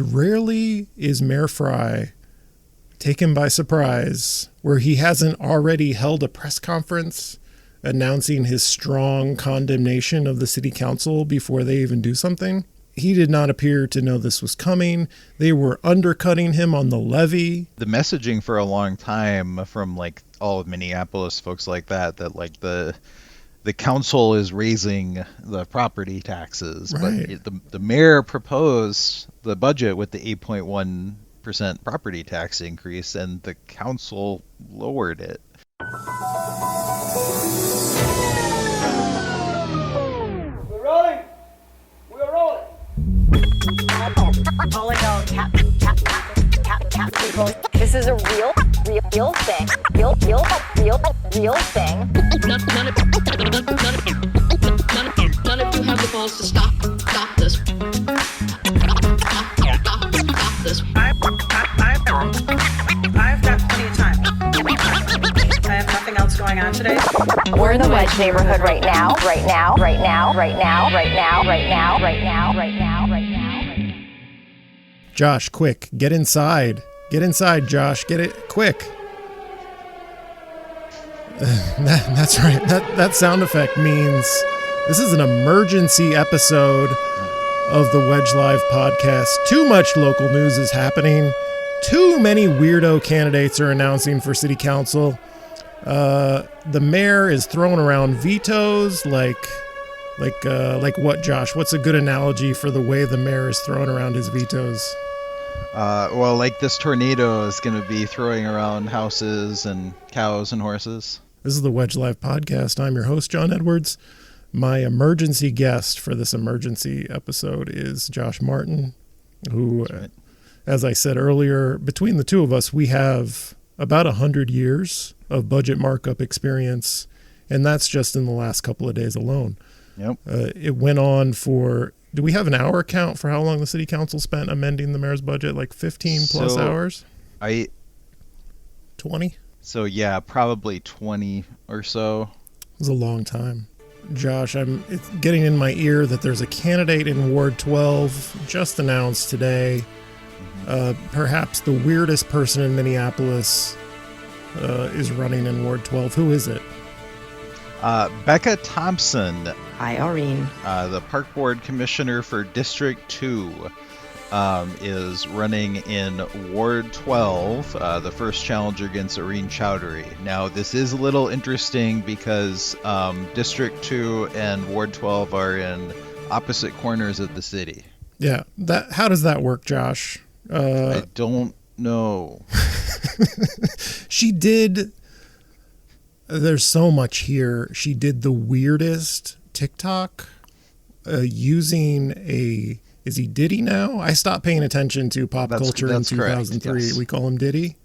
Rarely is Mayor Frey taken by surprise where he hasn't already held a press conference announcing his strong condemnation of the city council before they even do something. He did not appear to know this was coming. They were undercutting him on the levy. The messaging for a long time from like all of Minneapolis folks like that like the council is raising the property taxes, right. But the mayor proposed the budget with the 8.1% property tax increase, and the council lowered it. We're rolling. We're rolling. This is a real thing. Real thing. None of you have the balls to stop this. Stop this. I've got plenty of time. I have nothing else going on today. We're in the Wedge neighborhood right now. Josh, quick, get inside. Get inside, Josh. Get it quick. That's right. That sound effect means this is an emergency episode of the Wedge Live podcast. Too much local news is happening. Too many weirdo candidates are announcing for city council. The mayor is throwing around vetoes like what, Josh? What's a good analogy for the way the mayor is throwing around his vetoes? Well, like this tornado is going to be throwing around houses and cows and horses. This is the Wedge Live podcast. I'm your host, John Edwards. My emergency guest for this emergency episode is Josh Martin, who, right, as I said earlier, between the two of us, we have about 100 years of budget markup experience, and that's just in the last couple of days alone. Yep. It went on for... Do we have an hour count for how long the city council spent amending the mayor's budget? Like 15 plus hours? 20? So yeah, probably 20 or so. It was a long time. Josh, it's getting in my ear that there's a candidate in Ward 12 just announced today. Perhaps the weirdest person in Minneapolis is running in Ward 12. Who is it? Becka Thompson. Hi, Irene. The Park Board Commissioner for District 2 is running in Ward 12, the first challenger against Irene Chowdhury. Now, this is a little interesting because District 2 and Ward 12 are in opposite corners of the city. Yeah. How does that work, Josh? I don't know. She did... There's so much here. She did the weirdest TikTok using a... Is he Diddy now? I stopped paying attention to pop culture in 2003. Correct, yes. We call him Diddy.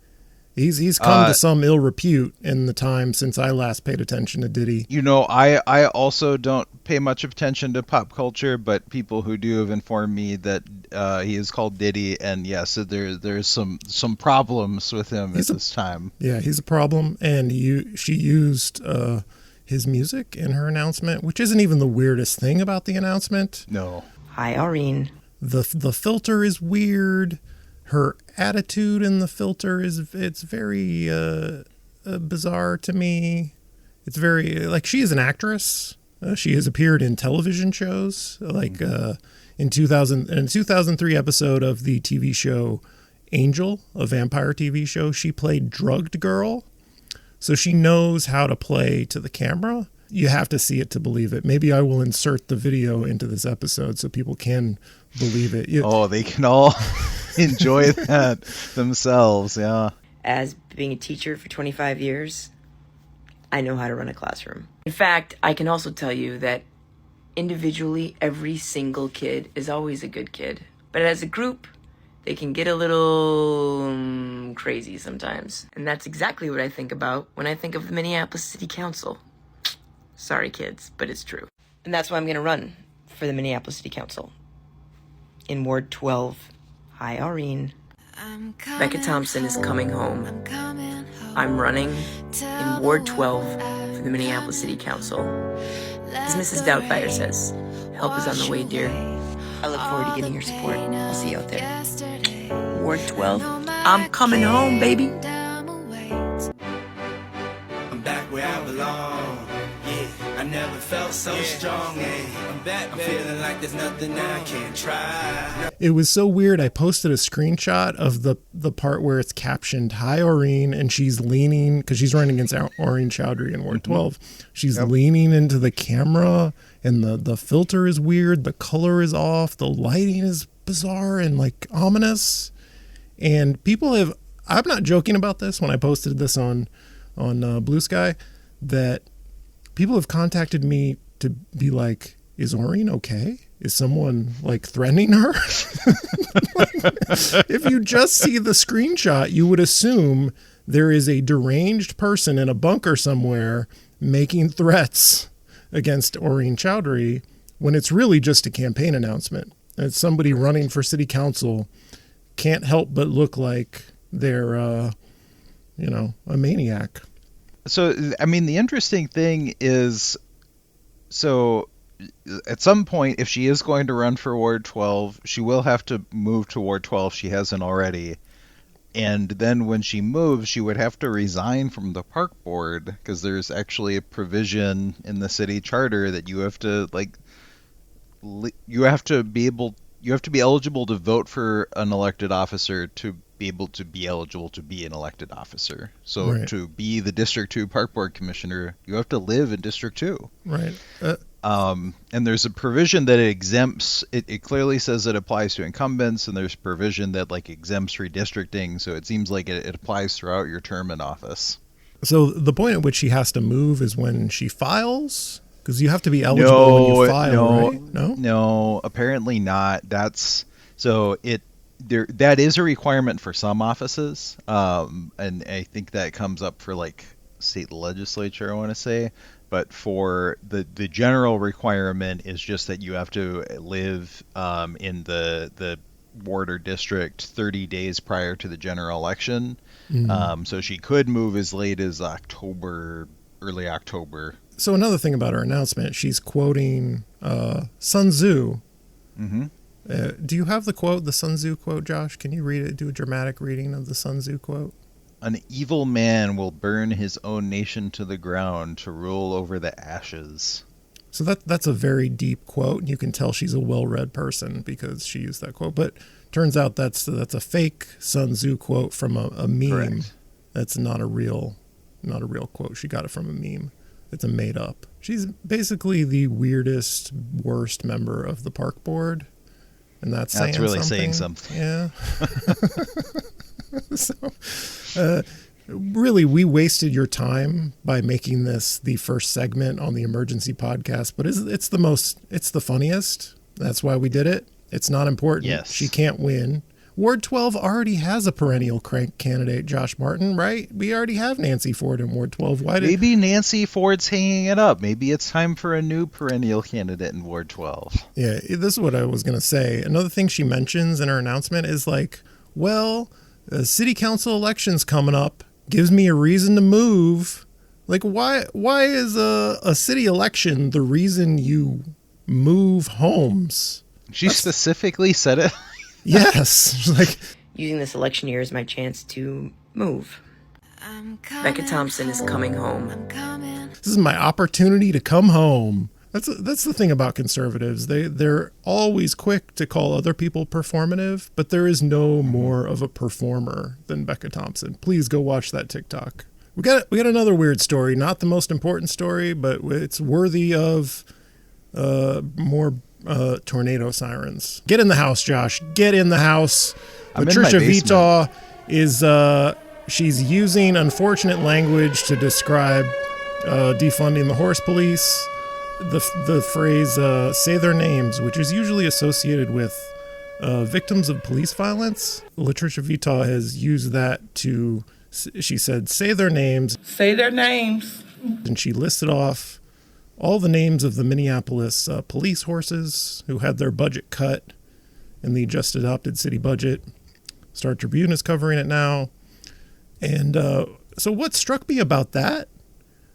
He's come to some ill repute in the time since I last paid attention to Diddy. You know, I also don't pay much attention to pop culture, but people who do have informed me that he is called Diddy, and yes, there's some problems with him at this time. Yeah, he's a problem, and she used his music in her announcement, which isn't even the weirdest thing about the announcement. No. Hi, Irene. The filter is weird. Her attitude in the filter it's very bizarre to me. It's very like she is an actress. She has appeared in television shows like in 2003 episode of the TV show Angel, a vampire TV show. She played drugged girl, so she knows how to play to the camera. You have to see it to believe it. Maybe I will insert the video into this episode so people can believe it. They can all enjoy that themselves, yeah. As being a teacher for 25 years, I know how to run a classroom. In fact, I can also tell you that individually, every single kid is always a good kid. But as a group, they can get a little crazy sometimes. And that's exactly what I think about when I think of the Minneapolis City Council. Sorry, kids, but it's true. And that's why I'm going to run for the Minneapolis City Council. In Ward 12. Hi, Irene. Becka Thompson is coming home. I'm running in Ward 12 for the Minneapolis City Council. As Mrs. Doubtfire says, help is on the way, dear. I look forward to getting your support. I'll see you out there. Ward 12, I'm coming home, baby. I'm back where I belong. Yeah, I never felt so strong. I'm back, I'm feeling like there's nothing I can't try. It was so weird. I posted a screenshot of the part where it's captioned, "Hi, Oreen," and she's leaning, because she's running against Oreen Chowdhury in Ward 12. She's leaning into the camera, and the filter is weird. The color is off. The lighting is bizarre and like ominous. And people have, I'm not joking about this when I posted this on Blue Sky, that people have contacted me to be like, is Oreen okay? Is someone like threatening her? If you just see the screenshot, you would assume there is a deranged person in a bunker somewhere making threats against Oreen Chowdhury, when it's really just a campaign announcement. It's somebody running for city council can't help but look like they're, a maniac. So, I mean, the interesting thing is, so at some point, if she is going to run for Ward 12, she will have to move to Ward 12. She hasn't already. And then when she moves, she would have to resign from the park board, because there's actually a provision in the city charter that you have to be eligible to vote for an elected officer to be able to be eligible to be an elected officer. So Right. To be the District 2 Park Board Commissioner, you have to live in District 2. Right. And there's a provision that it exempts, it clearly says it applies to incumbents, and there's provision that like exempts redistricting, so it seems like it applies throughout your term in office. So the point at which she has to move is when she files? Because you have to be eligible when you file, right? No, apparently not. That is a requirement for some offices, and I think that comes up for like state legislature, I want to say. But for the general requirement is just that you have to live in the ward or district 30 days prior to the general election. So she could move as late as early October. So another thing about her announcement, she's quoting Sun Tzu. Mm-hmm. Do you have the quote, the Sun Tzu quote, Josh? Can you read it? Do a dramatic reading of the Sun Tzu quote? An evil man will burn his own nation to the ground to rule over the ashes. So that's a very deep quote, and you can tell she's a well-read person because she used that quote. But turns out that's a fake Sun Tzu quote from a meme. Correct. That's not a real quote. She got it from a meme. It's a made up. She's basically the weirdest, worst member of the park board, and that's really saying something. Yeah. So, really, we wasted your time by making this the first segment on the emergency podcast, but it's the funniest. That's why we did it. It's not important. Yes. She can't win. Ward 12 already has a perennial crank candidate, Josh Martin, right? We already have Nancy Ford in Ward 12. Maybe Nancy Ford's hanging it up. Maybe it's time for a new perennial candidate in Ward 12. Yeah, this is what I was going to say. Another thing she mentions in her announcement is like, well, the city council election's coming up. Gives me a reason to move. Like, why is a city election the reason you move homes? She specifically said it. Yes. Like, Using this election year as my chance to move. Becka Thompson is coming home. this is my opportunity to come home. That's the thing about conservatives. They're always quick to call other people performative, but there is no more of a performer than Becka Thompson. Please go watch that TikTok. We got another weird story, not the most important story, but it's worthy of more tornado sirens. Get in the house, Josh. Get in the house. I'm Patricia in my basement. Vetaw is she's using unfortunate language to describe defunding the horse police. The phrase "say their names," which is usually associated with victims of police violence. Patricia Vetaw has used that to. She said, "Say their names." Say their names. And she listed off all the names of the Minneapolis police horses who had their budget cut in the just adopted city budget. Star Tribune is covering it now. And so what struck me about that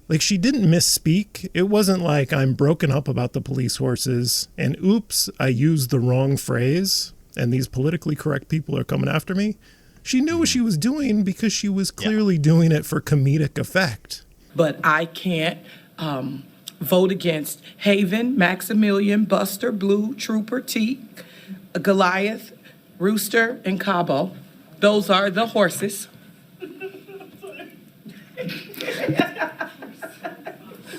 Like, she didn't misspeak. It wasn't like I'm broken up about the police horses and oops, I used the wrong phrase and these politically correct people are coming after me. She knew what she was doing because she was clearly doing it for comedic effect. But I can't vote against Haven, Maximilian, Buster, Blue, Trooper, Teak, Goliath, Rooster, and Cabo. Those are the horses.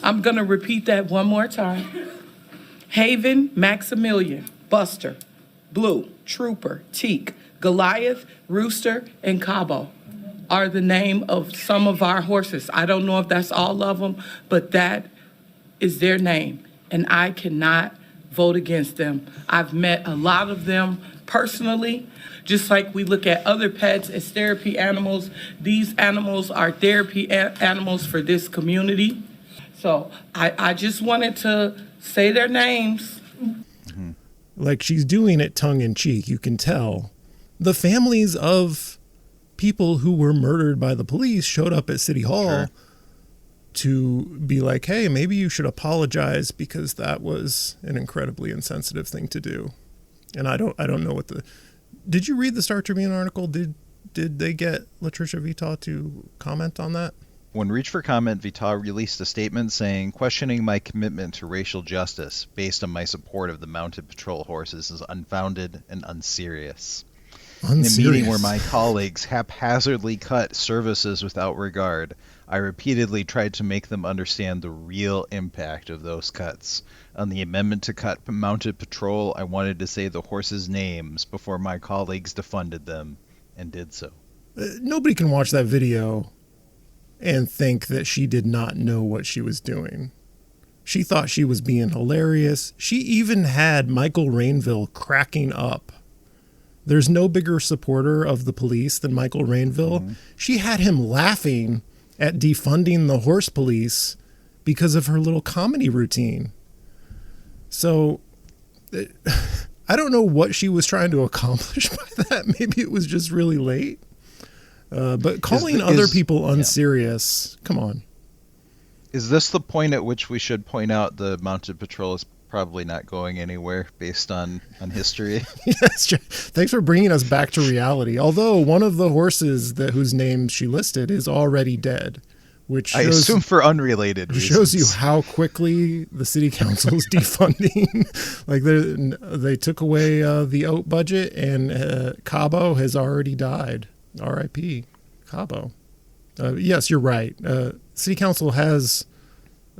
I'm going to repeat that one more time. Haven, Maximilian, Buster, Blue, Trooper, Teak, Goliath, Rooster, and Cabo are the name of some of our horses. I don't know if that's all of them, but that is their name, and I cannot vote against them. I've met a lot of them personally. Just like we look at other pets as therapy animals, these animals are therapy animals for this community. So I just wanted to say their names. Like, she's doing it tongue in cheek, you can tell. The families of people who were murdered by the police showed up at City Hall to be like, hey, maybe you should apologize because that was an incredibly insensitive thing to do. And I don't know what did you read the Star Tribune article? Did they get Latricia Vetaw to comment on that? When reached for comment, Vetaw released a statement saying, questioning my commitment to racial justice based on my support of the mounted patrol horses is unfounded and unserious. In a meeting where my colleagues haphazardly cut services without regard, I repeatedly tried to make them understand the real impact of those cuts. On the amendment to cut mounted patrol, I wanted to say the horses' names before my colleagues defunded them, and did so. Nobody can watch that video and think that she did not know what she was doing. She thought she was being hilarious. She even had Michael Rainville cracking up. There's no bigger supporter of the police than Michael Rainville. Mm-hmm. She had him laughing at defunding the horse police because of her little comedy routine. So I don't know what she was trying to accomplish by that. Maybe it was just really late. But calling other people unserious, come on. Is this the point at which we should point out the mounted patrol is probably not going anywhere based on history? Yes, thanks for bringing us back to reality. Although one of the horses whose name she listed is already dead, which shows, I assume for unrelated reasons. Shows you how quickly the city council is defunding. Like they took away the OAT budget, and Cabo has already died. R.I.P. Cabo. Yes, you're right. City council has,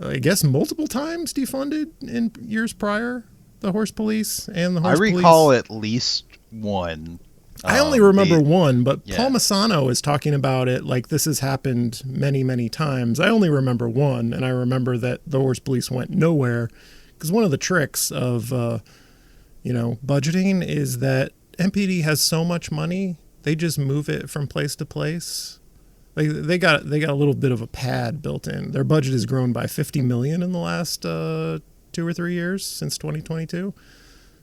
I guess, multiple times defunded in years prior the horse police and the horse police. I recall at least one. I only remember one, but Paul Massano is talking about it like this has happened many, many times. I only remember one, and I remember that the horse police went nowhere because one of the tricks of, budgeting is that MPD has so much money, they just move it from place to place. They got a little bit of a pad built in. Their budget has grown by $50 million in the last 2 or 3 years since 2022.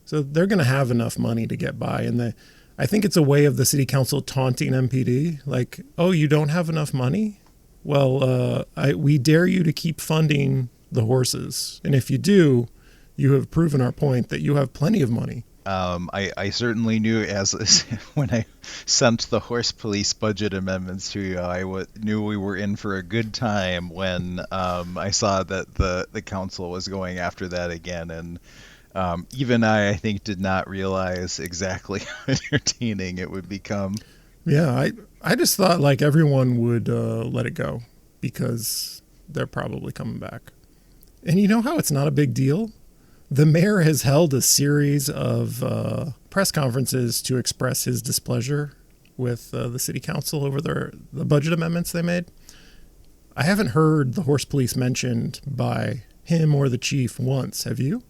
So they're going to have enough money to get by, and I think it's a way of the city council taunting MPD, like, oh, you don't have enough money? Well, we dare you to keep funding the horses. And if you do, you have proven our point that you have plenty of money. I certainly knew when I sent the horse police budget amendments to you, I knew we were in for a good time when I saw that the council was going after that again. And even I think, did not realize exactly how entertaining it would become. Yeah, I just thought like everyone would let it go because they're probably coming back. And you know how it's not a big deal? The mayor has held a series of press conferences to express his displeasure with the city council over the budget amendments they made. I haven't heard the horse police mentioned by him or the chief once. Have you?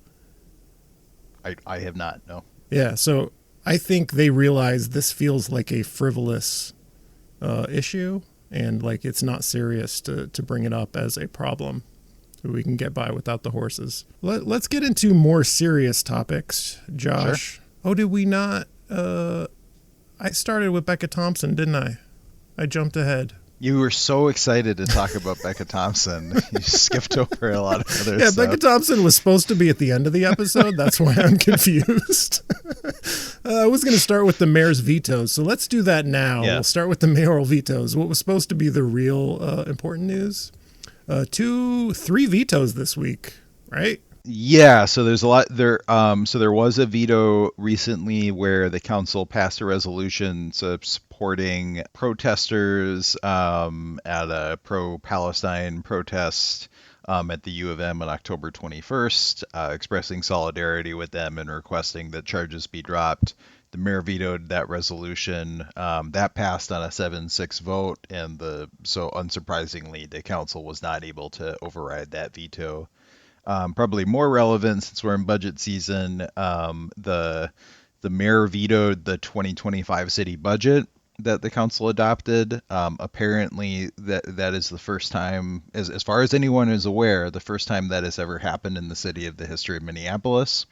I have not, no. Yeah, so I think they realize this feels like a frivolous issue, and like it's not serious to bring it up as a problem. So we can get by without the horses. Let's get into more serious topics, Josh. Sure. Oh, did we not? I started with Becka Thompson, didn't I? I jumped ahead. You were so excited to talk about Becka Thompson. You skipped over a lot of other Yeah, stuff. Becka Thompson was supposed to be at the end of the episode. That's why I'm confused. I was going to start with the mayor's vetoes, so let's do that now. Yeah. We'll start with the mayoral vetoes. What was supposed to be the real important news? 3 vetoes this week, right? Yeah, so there's a lot there. So there was a veto recently where the council passed a resolution supporting protesters at a pro-Palestine protest at the U of M on October 21st, expressing solidarity with them and requesting that charges be dropped. The mayor vetoed that resolution. That passed on a 7-6 vote, and so unsurprisingly, the council was not able to override that veto. Probably more relevant since we're in budget season, the mayor vetoed the 2025 city budget that the council adopted. Apparently, that is the first time, as far as anyone is aware, the first time that has ever happened in the city of the history of Minneapolis.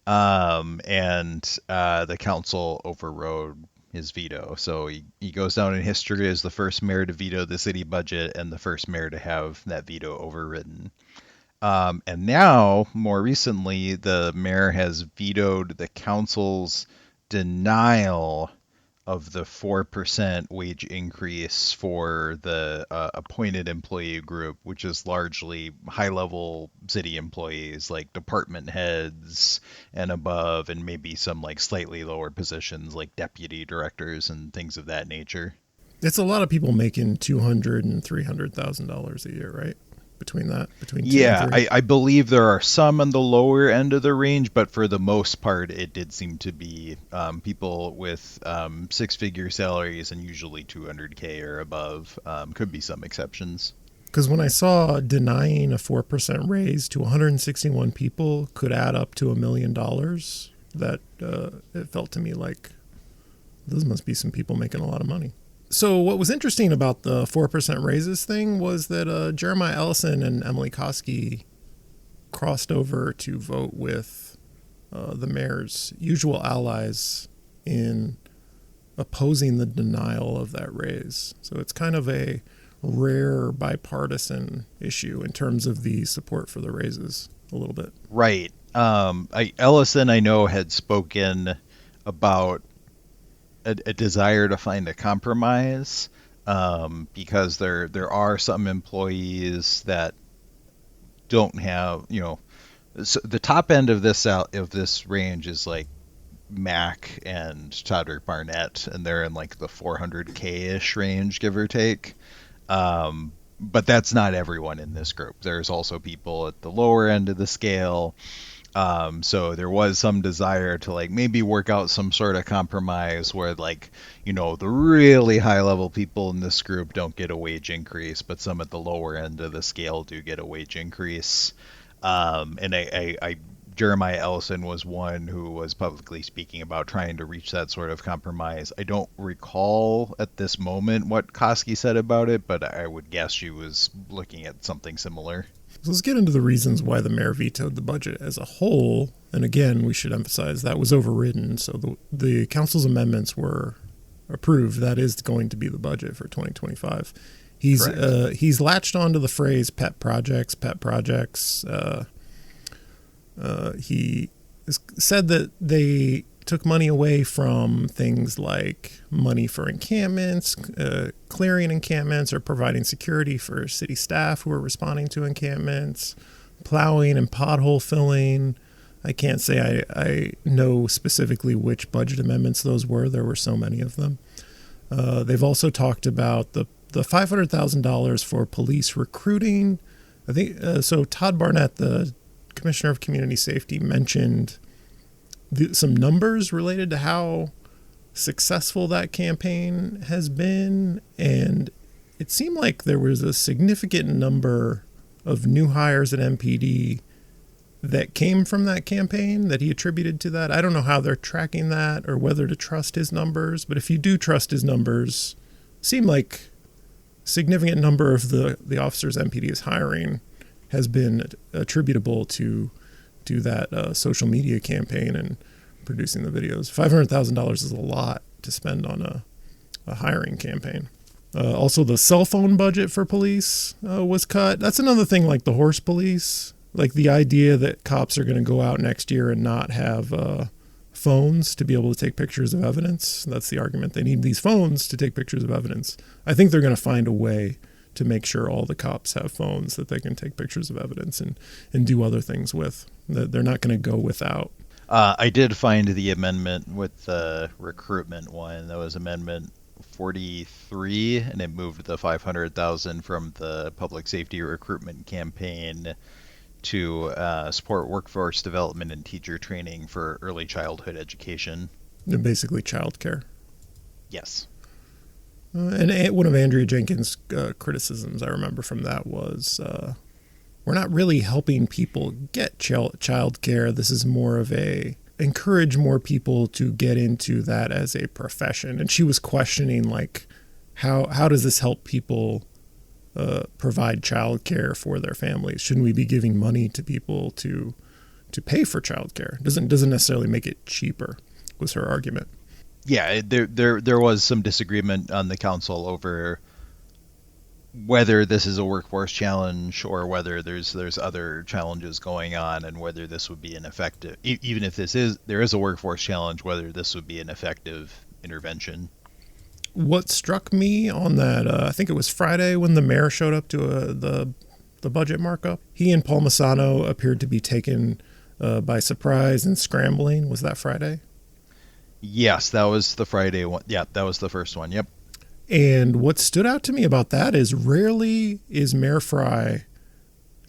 And the council overrode his veto. So he goes down in history as the first mayor to veto the city budget and the first mayor to have that veto overridden. And now, more recently, the mayor has vetoed the council's denial of the 4% wage increase for the appointed employee group, which is largely high-level city employees like department heads and above, and maybe some like slightly lower positions like deputy directors and things of that nature. It's a lot of people making $200,000 and $300,000 a year, right? Between 2 Yeah, and 3. I believe there are some on the lower end of the range, but for the most part, it did seem to be people with 6-figure salaries and usually $200K or above. Could be some exceptions. Because when I saw denying a 4% raise to 161 people could add up to $1 million, that it felt to me like those must be some people making a lot of money. So what was interesting about the 4% raises thing was that Jeremiah Ellison and Emily Koski crossed over to vote with the mayor's usual allies in opposing the denial of that raise. So it's kind of a rare bipartisan issue in terms of the support for the raises a little bit. Right. Ellison, I know, had spoken about a desire to find a compromise because there are some employees that don't have, so the top end of this range is like Mac and Todrick Barnett, and they're in like the 400K-ish range, give or take. But that's not everyone in this group. There's also people at the lower end of the scale. So there was some desire to like maybe work out some sort of compromise where like, the really high level people in this group don't get a wage increase, but some at the lower end of the scale do get a wage increase. And Jeremiah Ellison was one who was publicly speaking about trying to reach that sort of compromise. I don't recall at this moment what Koski said about it, but I would guess she was looking at something similar. So let's get into the reasons why the mayor vetoed the budget as a whole. And again, we should emphasize that was overridden. So the council's amendments were approved. That is going to be the budget for 2025. He's latched onto the phrase pet projects. He said that they took money away from things like money for encampments, clearing encampments, or providing security for city staff who are responding to encampments, plowing and pothole filling. I can't say I know specifically which budget amendments those were. There were so many of them. They've also talked about the $500,000 for police recruiting. I think so. Todd Barnett, the Commissioner of Community Safety, mentioned some numbers related to how successful that campaign has been, and it seemed like there was a significant number of new hires at MPD that came from that campaign that he attributed to that. I don't know how they're tracking that or whether to trust his numbers, but if you do trust his numbers, it seemed like a significant number of the officers MPD is hiring has been attributable to that social media campaign and producing the videos. $500,000 is a lot to spend on a hiring campaign. Also, the cell phone budget for police was cut. That's another thing, like the horse police, like the idea that cops are going to go out next year and not have phones to be able to take pictures of evidence. That's the argument. They need these phones to take pictures of evidence. I think they're going to find a way to make sure all the cops have phones that they can take pictures of evidence and do other things with. That they're not going to go without. I did find the amendment with the recruitment one. That was Amendment 43, and it moved the $500,000 from the public safety recruitment campaign to support workforce development and teacher training for early childhood education. Basically childcare. Yes. And one of Andrea Jenkins' criticisms I remember from that was, we're not really helping people get childcare. This is more of encourage more people to get into that as a profession. And she was questioning, like, how does this help people provide childcare for their families? Shouldn't we be giving money to people to pay for childcare? Doesn't necessarily make it cheaper, was her argument. Yeah, there was some disagreement on the council over whether this is a workforce challenge or whether there's other challenges going on, and whether this would be an effective, even if there is a workforce challenge, whether this would be an effective intervention. What struck me on that, I think it was Friday when the mayor showed up to the budget markup, he and Paul Masano appeared to be taken by surprise and scrambling. Was that Friday? Yes, that was the Friday one. Yeah, that was the first one. Yep. And what stood out to me about that is rarely is Mayor Frey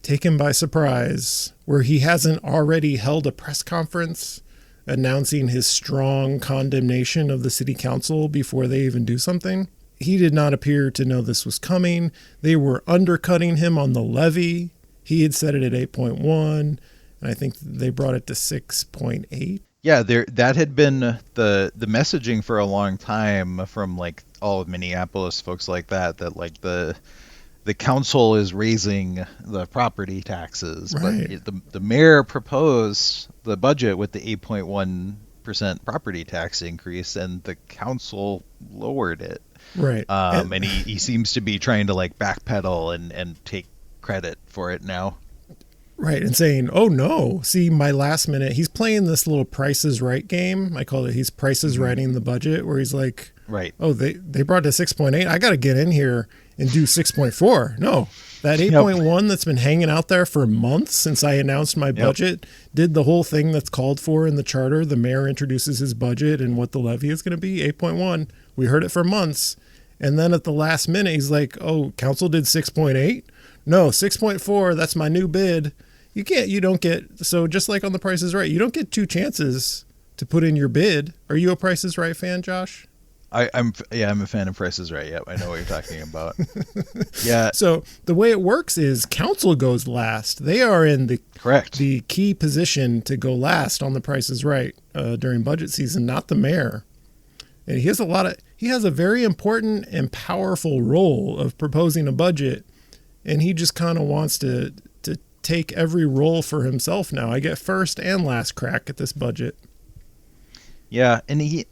taken by surprise where he hasn't already held a press conference announcing his strong condemnation of the city council before they even do something. He did not appear to know this was coming. They were undercutting him on the levy. He had set it at 8.1, and I think they brought it to 6.8. Yeah, that had been the messaging for a long time from like all of Minneapolis folks like that like the council is raising the property taxes, right. But the mayor proposed the budget with the 8.1% property tax increase, and the council lowered it. Right. And he seems to be trying to like backpedal and take credit for it now. Right, and saying, oh no, see, my last minute, he's playing this little Price is Right game. I call it, he's Price is Righting the budget, where he's like, right, oh, they brought it to 6.8. I got to get in here and do 6.4. No, that 8.1 that's been hanging out there for months since I announced my budget, did the whole thing that's called for in the charter. The mayor introduces his budget and what the levy is going to be, 8.1. We heard it for months. And then at the last minute, he's like, oh, council did 6.8? No, 6.4, that's my new bid. You don't get, so just like on the Price is Right, you don't get two chances to put in your bid. Are you a Price is Right fan, Josh? I'm a fan of Price is Right. Yep, I know what you're talking about. Yeah. So the way it works is council goes last. They are in the key position to go last on the Price is Right during budget season, not the mayor. And he has a very important and powerful role of proposing a budget, and he just kind of wants to take every role for himself now. I get first and last crack at this budget. Yeah, and he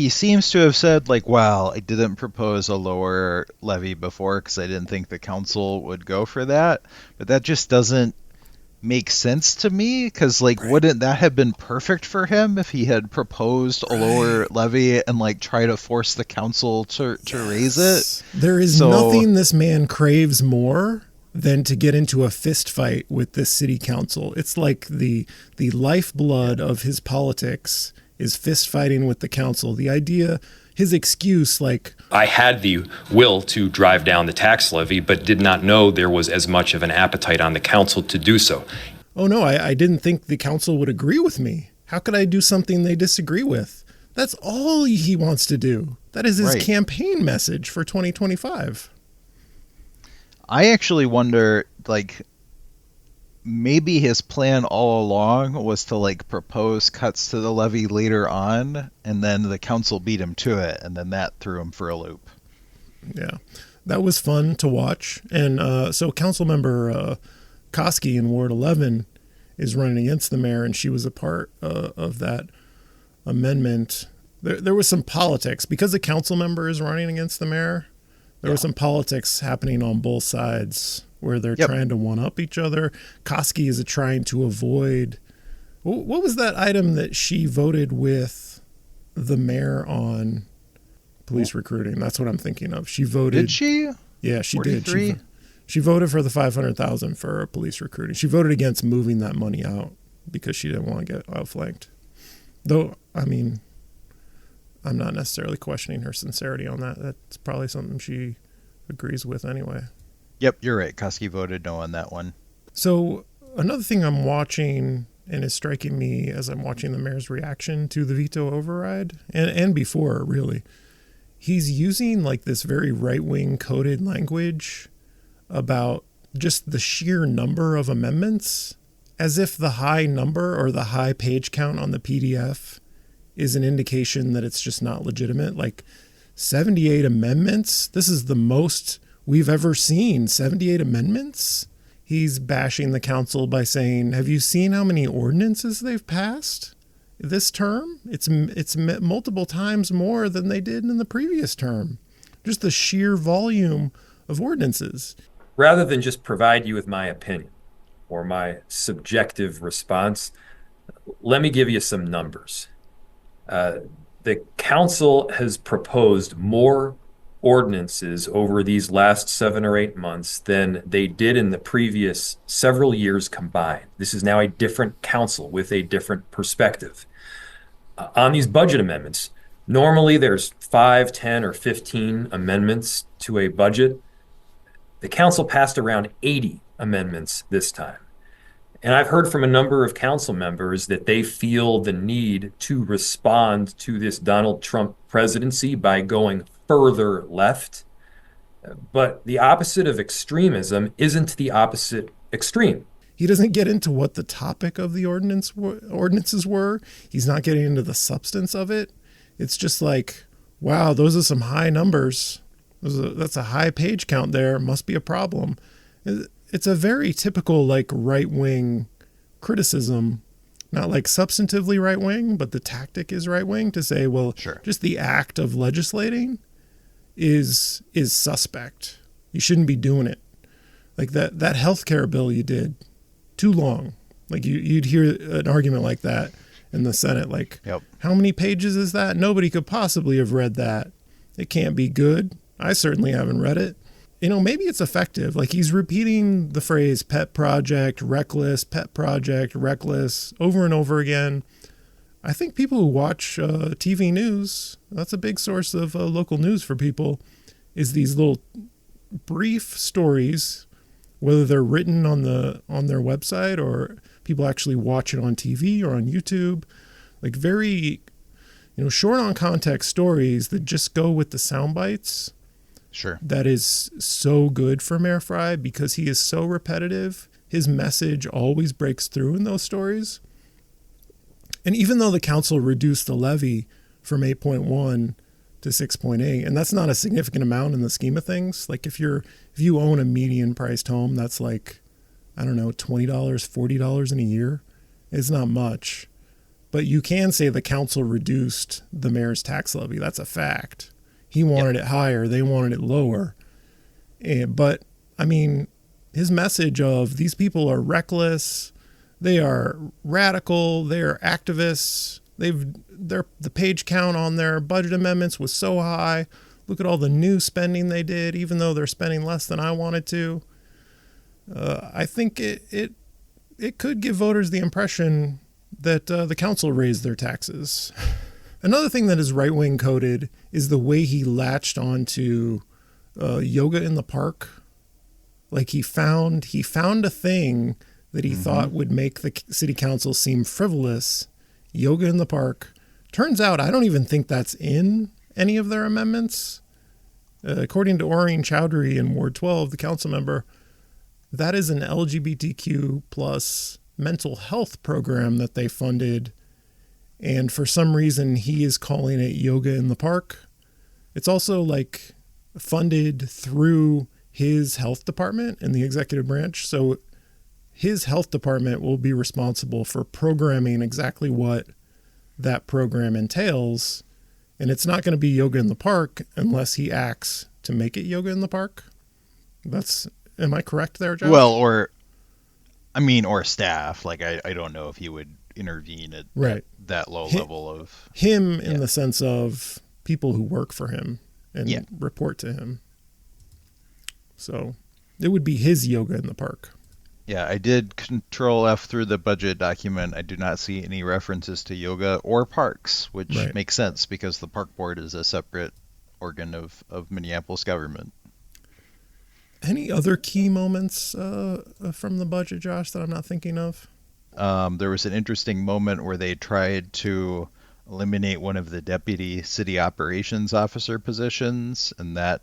seems to have said, like, well, I didn't propose a lower levy before because I didn't think the council would go for that. But that just doesn't make sense to me, because, like, wouldn't that have been perfect for him if he had proposed a lower levy and, like, try to force the council to raise it? There is nothing this man craves more than to get into a fist fight with this city council. It's like the lifeblood of his politics is fist fighting with the council. The idea, his excuse, like, I had the will to drive down the tax levy, but did not know there was as much of an appetite on the council to do so. Oh no, I didn't think the council would agree with me. How could I do something they disagree with? That's all he wants to do. That is his campaign message for 2025. I actually wonder, like, maybe his plan all along was to, like, propose cuts to the levy later on, and then the council beat him to it, and then that threw him for a loop. Yeah, that was fun to watch. And so Council Member Koski in Ward 11 is running against the mayor, and she was a part of that amendment. There was some politics. Because the council member is running against the mayor, There was some politics happening on both sides where they're trying to one-up each other. Koski is trying to avoid... What was that item that she voted with the mayor on police recruiting? That's what I'm thinking of. She voted... Did she? Yeah, she 43? did. She voted for the $500,000 for police recruiting. She voted against moving that money out because she didn't want to get outflanked. Though, I mean, I'm not necessarily questioning her sincerity on that. That's probably something she agrees with anyway. Yep, you're right. Koski voted no on that one. So another thing I'm watching and is striking me as I'm watching the mayor's reaction to the veto override, and before, really, he's using like this very right-wing coded language about just the sheer number of amendments, as if the high number or the high page count on the PDF is an indication that it's just not legitimate. Like 78 amendments. This is the most we've ever seen. 78 amendments. He's bashing the council by saying, have you seen how many ordinances they've passed this term? It's multiple times more than they did in the previous term. Just the sheer volume of ordinances. Rather than just provide you with my opinion or my subjective response, let me give you some numbers. The council has proposed more ordinances over these last 7 or 8 months than they did in the previous several years combined. This is now a different council with a different perspective. On these budget amendments, normally there's 5, 10, or 15 amendments to a budget. The council passed around 80 amendments this time. And I've heard from a number of council members that they feel the need to respond to this Donald Trump presidency by going further left. But the opposite of extremism isn't the opposite extreme. He doesn't get into what the topic of the ordinances were. He's not getting into the substance of it. It's just like, wow, those are some high numbers. That's a high page count there. Must be a problem. It's a very typical like right-wing criticism, not like substantively right-wing, but the tactic is right-wing to say, well, just the act of legislating is suspect. You shouldn't be doing it. Like that healthcare bill you did, too long. Like you'd hear an argument like that in the Senate. Like, how many pages is that? Nobody could possibly have read that. It can't be good. I certainly haven't read it. Maybe it's effective. Like he's repeating the phrase pet project, reckless, pet project, reckless over and over again. I think people who watch TV news, that's a big source of local news for people, is these little brief stories, whether they're written on their website or people actually watch it on TV or on YouTube, like very, short on context stories that just go with the sound bites. Sure. That is so good for Mayor Frey because he is so repetitive. His message always breaks through in those stories. And even though the council reduced the levy from 8.1 to 6.8, and that's not a significant amount in the scheme of things. Like if you own a median priced home, that's like, I don't know, $20, $40 in a year. It's not much. But you can say the council reduced the mayor's tax levy. That's a fact. He wanted it higher. They wanted it lower. But, I mean, his message of these people are reckless, they are radical, they are activists, the page count on their budget amendments was so high. Look at all the new spending they did, even though they're spending less than I wanted to. I think it could give voters the impression that the council raised their taxes. Another thing that is right-wing coded is the way he latched onto yoga in the park. Like he found a thing that he thought would make the city council seem frivolous. Yoga in the park. Turns out I don't even think that's in any of their amendments. According to Oreen Chowdhury in Ward 12, the council member, that is an LGBTQ plus mental health program that they funded. And for some reason, he is calling it yoga in the park. It's also like funded through his health department in the executive branch. So his health department will be responsible for programming exactly what that program entails. And it's not going to be yoga in the park unless he acts to make it yoga in the park. Am I correct there, Josh? Well, or staff. Like, I don't know if he would intervene at that low level of him in the sense of people who work for him and report to him. So it would be his yoga in the park. Yeah, I did Control F through the budget document. I do not see any references to yoga or parks, which makes sense because the park board is a separate organ of Minneapolis government. Any other key moments from the budget, Josh, that I'm not thinking of? There was an interesting moment where they tried to eliminate one of the deputy city operations officer positions, and that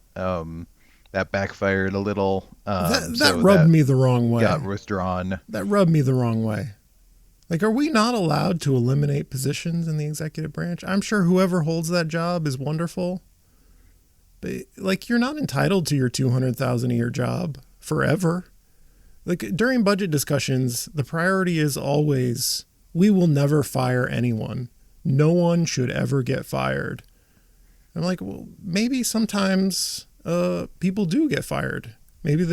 backfired a little. That rubbed me the wrong way. Got withdrawn. That rubbed me the wrong way. Like, are we not allowed to eliminate positions in the executive branch? I'm sure whoever holds that job is wonderful. But, like, you're not entitled to your $200,000 a year job forever. Like, during budget discussions, the priority is always, we will never fire anyone. No one should ever get fired. I'm like, well, maybe sometimes people do get fired. Maybe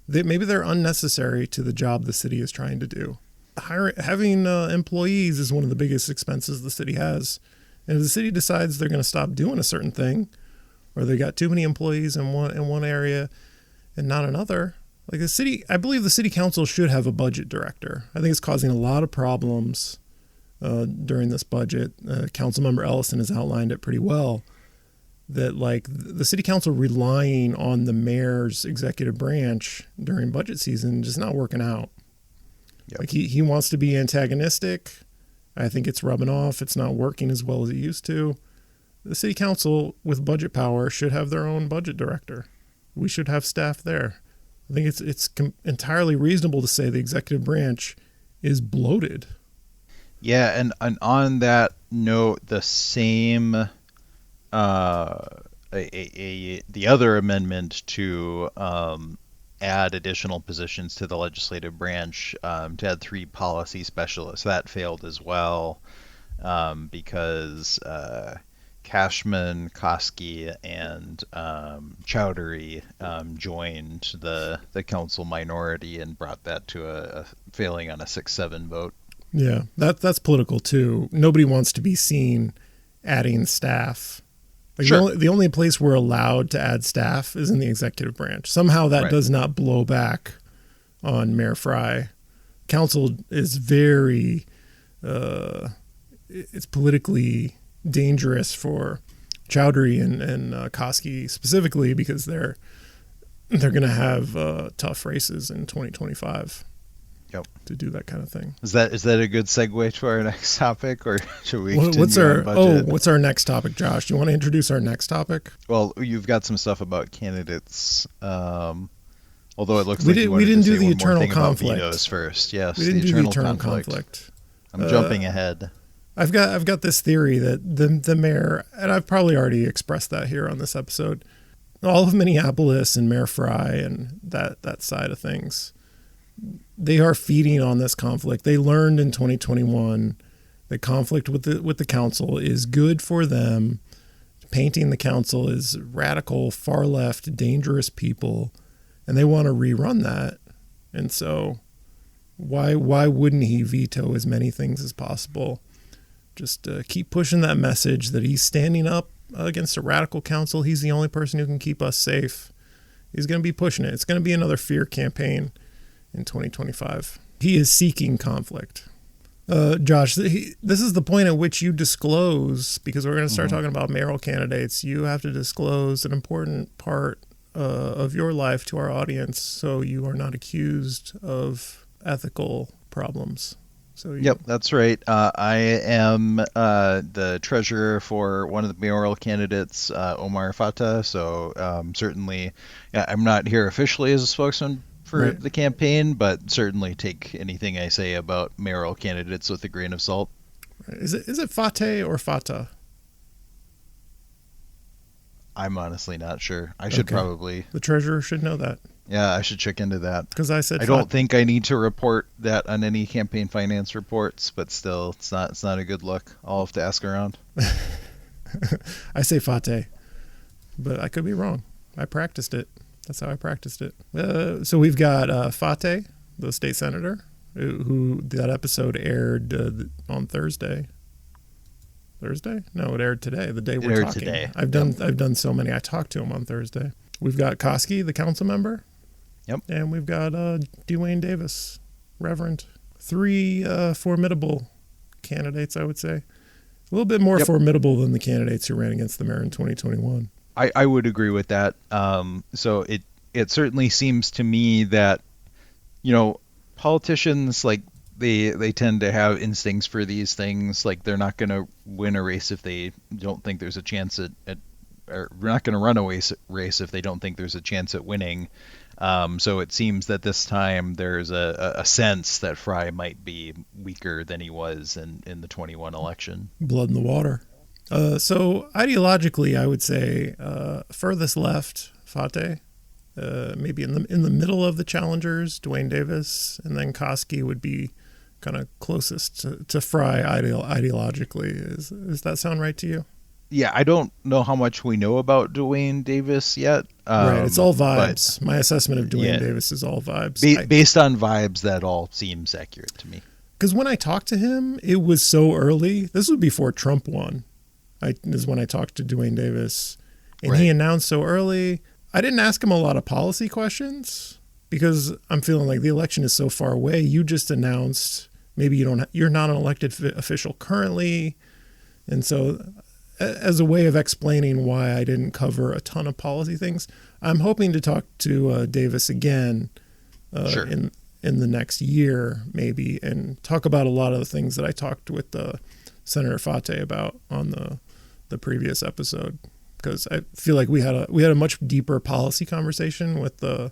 maybe they're unnecessary to the job the city is trying to do. Having employees is one of the biggest expenses the city has. And if the city decides they're going to stop doing a certain thing, or they got too many employees in one area and not another, like I believe the city council should have a budget director. I think it's causing a lot of problems during this budget. Council Member Ellison has outlined it pretty well, that like the city council relying on the mayor's executive branch during budget season just not working out. Yep. Like he wants to be antagonistic. I think it's rubbing off. It's not working as well as it used to. The city council with budget power should have their own budget director. We should have staff there. I think it's entirely reasonable to say the executive branch is bloated. Yeah, and on that note, the same the other amendment to add additional positions to the legislative branch, to add 3 policy specialists, that failed as well, because Cashman, Koski, and Chowdhury joined the council minority and brought that to a failing on a 6-7 vote. Yeah, that's political too. Nobody wants to be seen adding staff. Like sure. The only place we're allowed to add staff is in the executive branch. Somehow that does not blow back on Mayor Frey. Council is very, it's politically dangerous for Chowdhury and Koski specifically, because they're going to have tough races in 2025. Yep. To do that kind of thing. Is that a good segue to our next topic, or should we continue on budget? What's our next topic, Josh? Do you want to introduce our next topic? Well, you've got some stuff about candidates. Although it looks we like we didn't do the eternal conflict vetoes first. Yes, we didn't do the eternal conflict. I'm jumping ahead. I've got this theory that the mayor, and I've probably already expressed that here on this episode, all of Minneapolis and Mayor Frey and that side of things, they are feeding on this conflict. They learned in 2021 that conflict with the council is good for them. Painting the council as radical, far left, dangerous people, and they want to rerun that. And so why wouldn't he veto as many things as possible? Just keep pushing that message that he's standing up against a radical council. He's the only person who can keep us safe. He's going to be pushing it. It's going to be another fear campaign in 2025. He is seeking conflict. Josh, this is the point at which you disclose, because we're going to start talking about mayoral candidates. You have to disclose an important part of your life to our audience, so you are not accused of ethical problems. Yep, that's right. I am the treasurer for one of the mayoral candidates, Omar Fatah. So certainly, I'm not here officially as a spokesman for the campaign, but certainly take anything I say about mayoral candidates with a grain of salt. Is it Fateh or Fatah? I'm honestly not sure. I should probably. The treasurer should know that. Yeah, I should check into that. Because I said I don't think I need to report that on any campaign finance reports, but still, it's not a good look. I'll have to ask around. I say Fateh. but I could be wrong. I practiced it. That's how I practiced it. So we've got Fate, the state senator, who that episode aired on Thursday. Thursday? No, it aired today. The day we're talking. Today. I've done so many. I talked to him on Thursday. We've got Koski, the council member. Yep. And we've got Dwayne Davis, Reverend. 3 formidable candidates, I would say. A little bit more formidable than the candidates who ran against the mayor in 2021. I would agree with that. So it certainly seems to me that, politicians, like, they tend to have instincts for these things. Like, they're not going to win a race if they don't think there's a chance or we're not going to run a race if they don't think there's a chance at winning. So it seems that this time there's a sense that Frey might be weaker than he was in the 21 election. Blood in the water. So ideologically, I would say furthest left, Fate. Maybe in the middle of the challengers, Dwayne Davis, and then Koski would be kind of closest to Frey ideologically. Does that sound right to you? Yeah, I don't know how much we know about Dwayne Davis yet. Right, it's all vibes. My assessment of Dwayne Davis is all vibes. Based on vibes, that all seems accurate to me. Because when I talked to him, it was so early. This was before Trump won. This is when I talked to Dwayne Davis. And he announced so early. I didn't ask him a lot of policy questions because I'm feeling like the election is so far away. You just announced maybe you're not an elected official currently. And so as a way of explaining why I didn't cover a ton of policy things, I'm hoping to talk to Davis again in the next year maybe, and talk about a lot of the things that I talked with Senator Fate about on the previous episode, because I feel like we had a much deeper policy conversation with the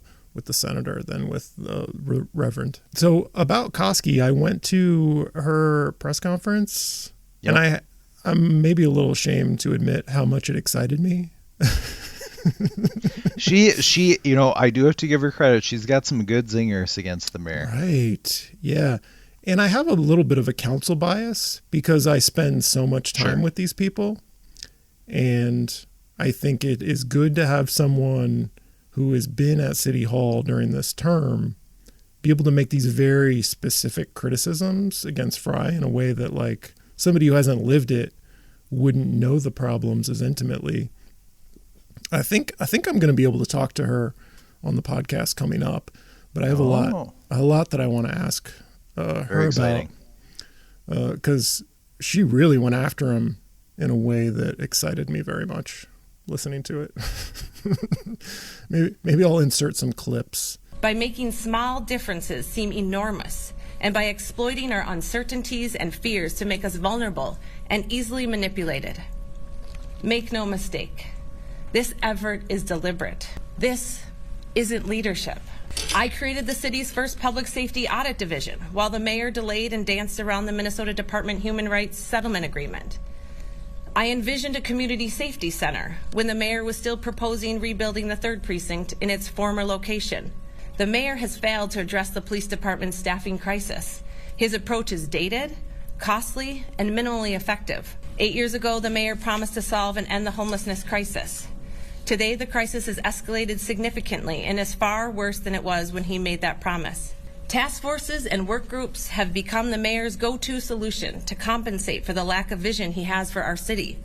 senator than with the Reverend. So about Koski, I went to her press conference, and I'm maybe a little ashamed to admit how much it excited me. She, I do have to give her credit. She's got some good zingers against the mayor. Right. Yeah. And I have a little bit of a council bias because I spend so much time with these people. And I think it is good to have someone who has been at City Hall during this term be able to make these very specific criticisms against Frey in a way that, like, somebody who hasn't lived it wouldn't know the problems as intimately. I think I'm going to be able to talk to her on the podcast coming up, but I have a lot that I want to ask her about, because she really went after him in a way that excited me very much listening to it. maybe I'll insert some clips. By making small differences seem enormous, and by exploiting our uncertainties and fears to make us vulnerable and easily manipulated. Make no mistake, this effort is deliberate. This isn't leadership. I created the city's first public safety audit division while the mayor delayed and danced around the Minnesota Department Human Rights Settlement Agreement. I envisioned a community safety center when the mayor was still proposing rebuilding the 3rd precinct in its former location. The mayor has failed to address the police department's staffing crisis. His approach is dated, costly, and minimally effective. 8 years ago, the mayor promised to solve and end the homelessness crisis. Today, the crisis has escalated significantly and is far worse than it was when he made that promise. Task forces and work groups have become the mayor's go-to solution to compensate for the lack of vision he has for our city.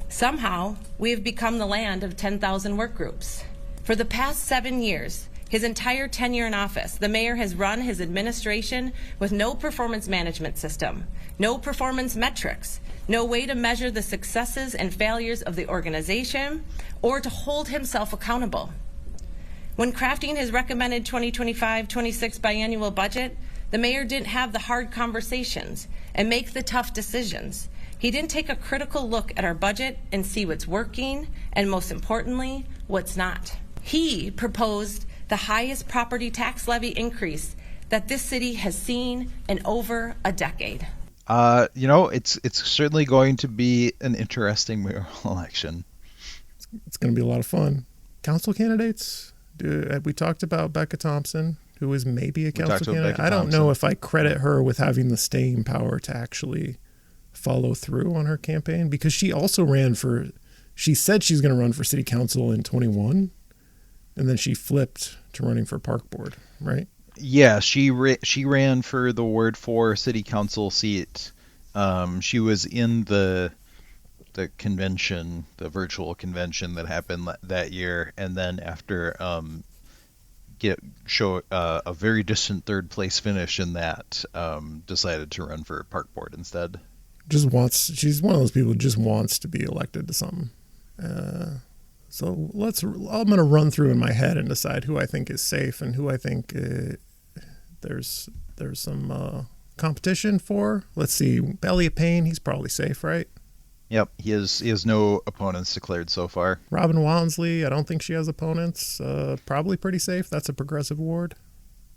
Somehow, we have become the land of 10,000 work groups. For the past 7 years, his entire tenure in office, the mayor has run his administration with no performance management system, no performance metrics, no way to measure the successes and failures of the organization, or to hold himself accountable. When crafting his recommended 2025-26 biannual budget, the mayor didn't have the hard conversations and make the tough decisions. He didn't take a critical look at our budget and see what's working, and most importantly, what's not. He proposed the highest property tax levy increase that this city has seen in over a decade. It's certainly going to be an interesting mayoral election. It's going to be a lot of fun. Council candidates? We talked about Becka Thompson, who is maybe a council candidate. I don't know if I credit her with having the staying power to actually follow through on her campaign, because she also ran for she said she's going to run for city council in 21, and then she flipped to running for park board, right? Yeah, she ran for the Ward 4 city council seat. She was in the convention, the virtual convention that happened that year, and then after show a very distant third place finish in that, decided to run for park board instead. She's one of those people who just wants to be elected to something. So I'm going to run through in my head and decide who I think is safe and who I think there's some competition for. Let's see, Elliot Payne, he's probably safe, right? Yep, he has no opponents declared so far. Robin Walmsley, I don't think she has opponents. Probably pretty safe. That's a progressive ward.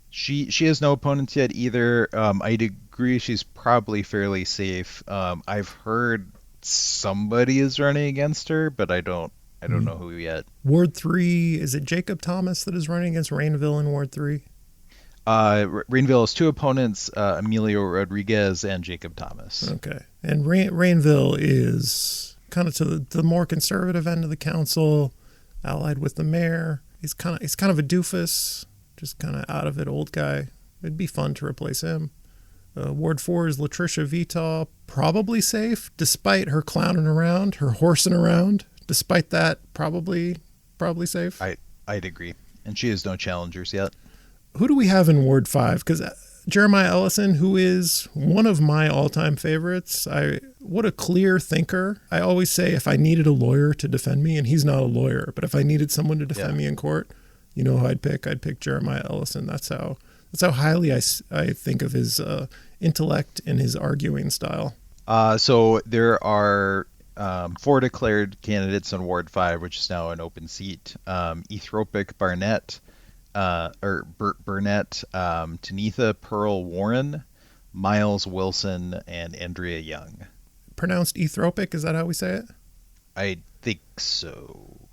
She has no opponents yet either. I'd agree she's probably fairly safe. I've heard somebody is running against her, but I don't know who yet. Ward 3, is it Jacob Thomas that is running against Rainville in Ward 3? Rainville has two opponents, Emilio Rodriguez and Jacob Thomas. Okay. And Rainville is kind of to the more conservative end of the council, allied with the mayor. He's kind of a doofus, just kind of out of it old guy. It'd be fun to replace him. Ward 4 is Latricia Vetaw, probably safe, despite her clowning around, her horsing around. Despite that, probably safe. I'd agree. And she has no challengers yet. Who do we have in Ward 5? Because Jeremiah Ellison, who is one of my all-time favorites, what a clear thinker. I always say if I needed a lawyer to defend me, and he's not a lawyer, but if I needed someone to defend me in court, you know who I'd pick? I'd pick Jeremiah Ellison. That's how highly I think of his intellect and his arguing style. So there are 4 declared candidates on Ward 5, which is now an open seat. Ethropic Burnett, Tanitha Pearl Warren, Miles Wilson, and Andrea Young. Pronounced Ethropic, is that how we say it? I think so.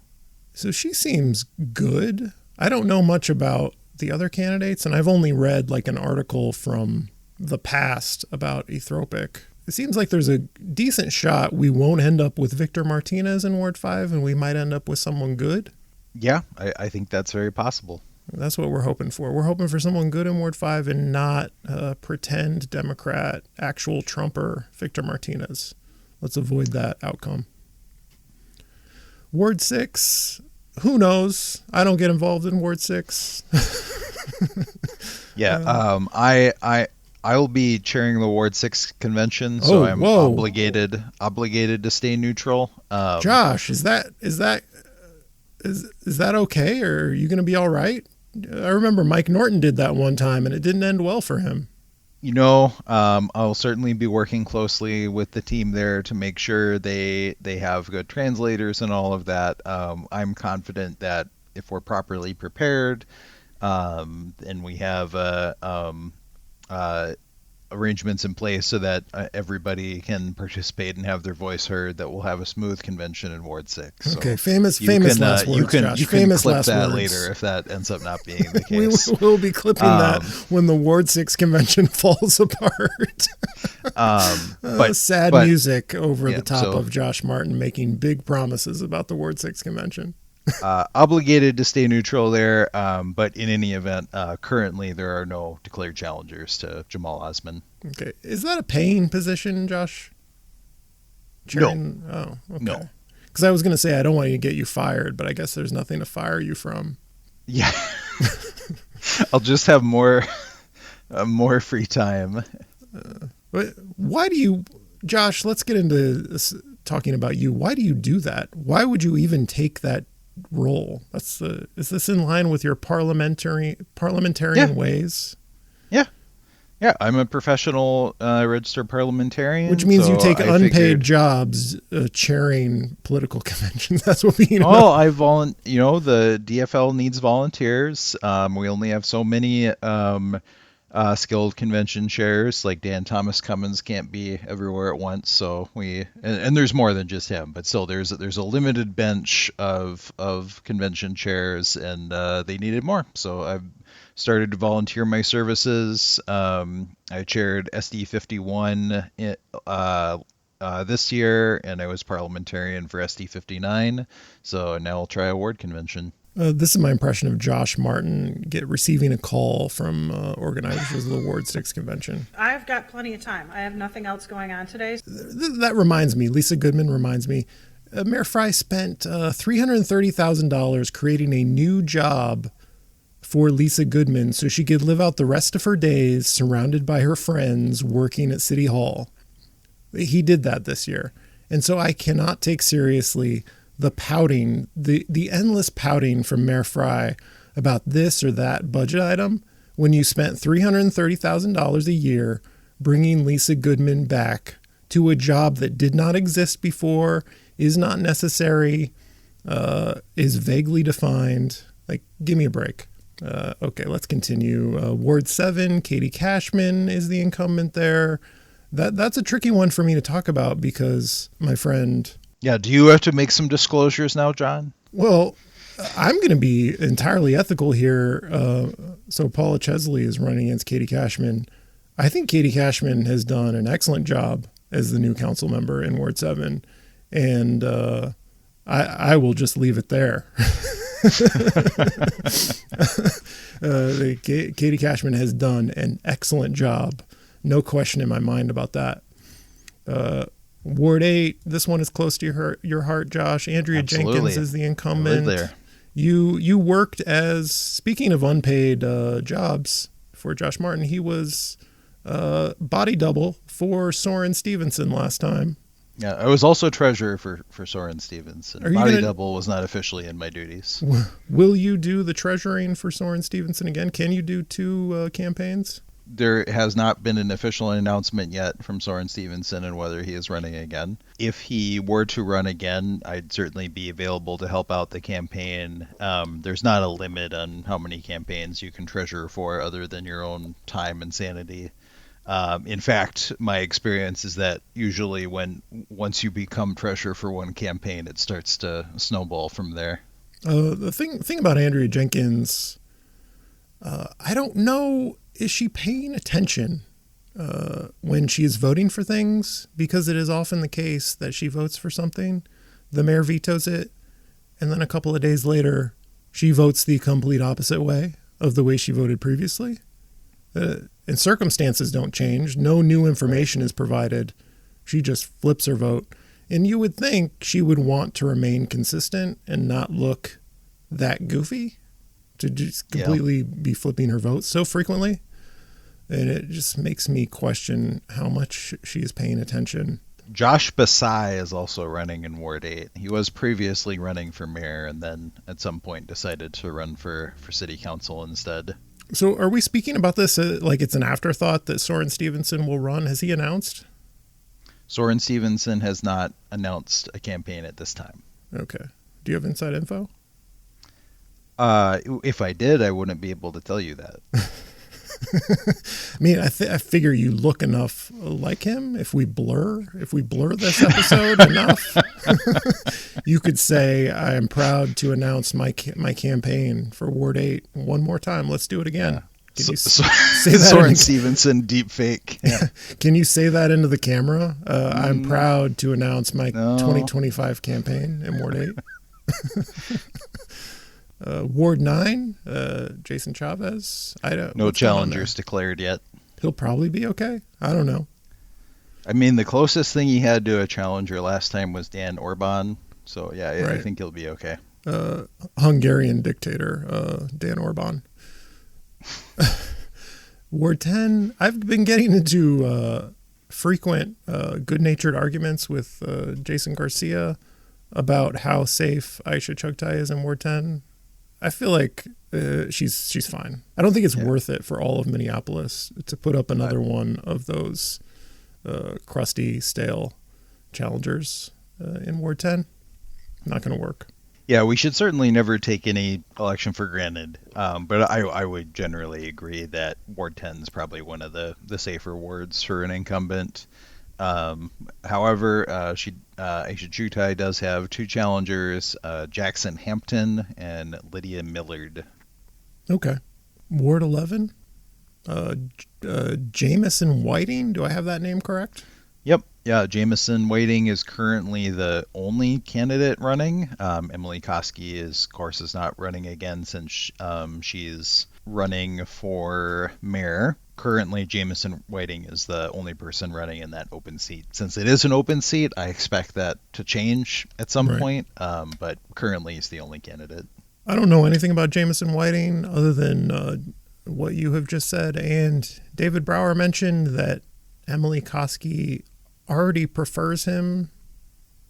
So she seems good. I don't know much about the other candidates, and I've only read like an article from the past about Ethropic. It seems like there's a decent shot we won't end up with Victor Martinez in Ward 5, and we might end up with someone good. Yeah, I think that's very possible. That's what we're hoping for. We're hoping for someone good in Ward 5 and not pretend Democrat, actual Trumper Victor Martinez. Let's avoid that outcome. Ward 6, who knows? I don't get involved in Ward 6. I'll be chairing the Ward 6 convention, so I'm obligated to stay neutral. Josh, is that okay, or are you going to be all right? I remember Mike Norton did that one time, and it didn't end well for him. I'll certainly be working closely with the team there to make sure they have good translators and all of that. I'm confident that if we're properly prepared, and we have arrangements in place so that everybody can participate and have their voice heard, that we'll have a smooth convention in Ward 6. Okay, so famous last words, Josh. You can famous clip last that words. later if that ends up not being the case. We'll be clipping that when the Ward 6 convention falls apart. Sad music over the top of Josh Martin making big promises about the Ward 6 convention. Obligated to stay neutral there, but in any event, currently there are no declared challengers to Jamal Osman. Okay, is that a paying position, Josh? Chairing? No. Oh, okay. No. Because I was going to say I don't want you to get you fired, but I guess there's nothing to fire you from. Yeah, I'll just have more free time. But why do you, Josh? Let's get into this, talking about you. Why do you do that? Why would you even take that role? Is this in line with your parliamentarian ways? Yeah, I'm a professional registered parliamentarian, which means so you take I unpaid figured, jobs chairing political conventions. That's what being. The DFL needs volunteers. We only have so many skilled convention chairs. Like Dan Thomas Cummins can't be everywhere at once, so and there's more than just him, but still there's a limited bench of convention chairs, and they needed more, so I've started to volunteer my services. I chaired SD 51 this year, and I was parliamentarian for SD 59. So now I'll try a ward convention. This is my impression of Josh Martin receiving a call from organizers of the Ward 6 convention. I've got plenty of time. I have nothing else going on today. That reminds me, Lisa Goodman reminds me, Mayor Frey spent $330,000 creating a new job for Lisa Goodman so she could live out the rest of her days surrounded by her friends working at City Hall. He did that this year. And so I cannot take seriously the pouting, the endless pouting from Mayor Frey about this or that budget item when you spent $330,000 a year bringing Lisa Goodman back to a job that did not exist before, is not necessary, is vaguely defined. Like, give me a break. Okay, let's continue. Ward 7, Katie Cashman is the incumbent there. That's a tricky one for me to talk about because, my friend... Yeah, do you have to make some disclosures now, John? Well, I'm going to be entirely ethical here. So Paula Chesley is running against Katie Cashman. I think Katie Cashman has done an excellent job as the new council member in Ward 7. And I will just leave it there. Katie Cashman has done an excellent job. No question in my mind about that. Ward 8, this one is close to your heart, Josh. Andrea Absolutely. Jenkins is the incumbent. Right there. You worked as, speaking of unpaid jobs for Josh Martin, he was body double for Soren Stevenson last time. Yeah, I was also treasurer for Soren Stevenson. Body double was not officially in my duties. Will you do the treasuring for Soren Stevenson again? Can you do 2 campaigns? There has not been an official announcement yet from Soren Stevenson on whether he is running again. If he were to run again, I'd certainly be available to help out the campaign. There's not a limit on how many campaigns you can treasure for other than your own time and sanity. In fact, my experience is that usually once you become treasurer for one campaign, it starts to snowball from there. The thing about Andrea Jenkins, I don't know, is she paying attention when she is voting for things? Because it is often the case that she votes for something, the mayor vetoes it, and then a couple of days later, she votes the complete opposite way of the way she voted previously. And circumstances don't change. No new information is provided. She just flips her vote. And you would think she would want to remain consistent and not look that goofy to just completely be flipping her vote so frequently. And it just makes me question how much she is paying attention. Josh Basai is also running in Ward 8. He was previously running for mayor and then at some point decided to run for city council instead. So are we speaking about this like it's an afterthought that Soren Stevenson will run? Has he announced? Soren Stevenson has not announced a campaign at this time. Okay. Do you have inside info? If I did, I wouldn't be able to tell you that. I mean, I figure you look enough like him. If we blur this episode enough, you could say, I am proud to announce my campaign for Ward 8 one more time. Let's do it again. Yeah. Can you say that? Soren Stevenson deep fake. Yeah. Can you say that into the camera? I'm proud to announce my 2025 campaign in Ward 8. Ward 9, Jason Chavez. No challengers declared yet. He'll probably be okay. I don't know. I mean, the closest thing he had to a challenger last time was Dan Orban. So, yeah, right. I think he'll be okay. Hungarian dictator, Dan Orban. Ward 10, I've been getting into frequent good-natured arguments with Jason Garcia about how safe Aisha Chugtai is in Ward 10. I feel like she's fine. I don't think it's worth it for all of Minneapolis to put up another one of those crusty, stale challengers in Ward 10. Not going to work. Yeah, we should certainly never take any election for granted. But I would generally agree that Ward 10 is probably one of the safer wards for an incumbent. However, Aisha Chugtai does have 2 challengers, Jackson Hampton and Lydia Millard. Okay. Ward 11, Jamison Whiting. Do I have that name correct? Yep. Yeah, Jameson Whiting is currently the only candidate running. Emily Koski of course, is not running again since she's running for mayor. Currently, Jameson Whiting is the only person running in that open seat. Since it is an open seat, I expect that to change at some point, but currently he's the only candidate. I don't know anything about Jameson Whiting other than what you have just said, and David Brower mentioned that Emily Koski already prefers him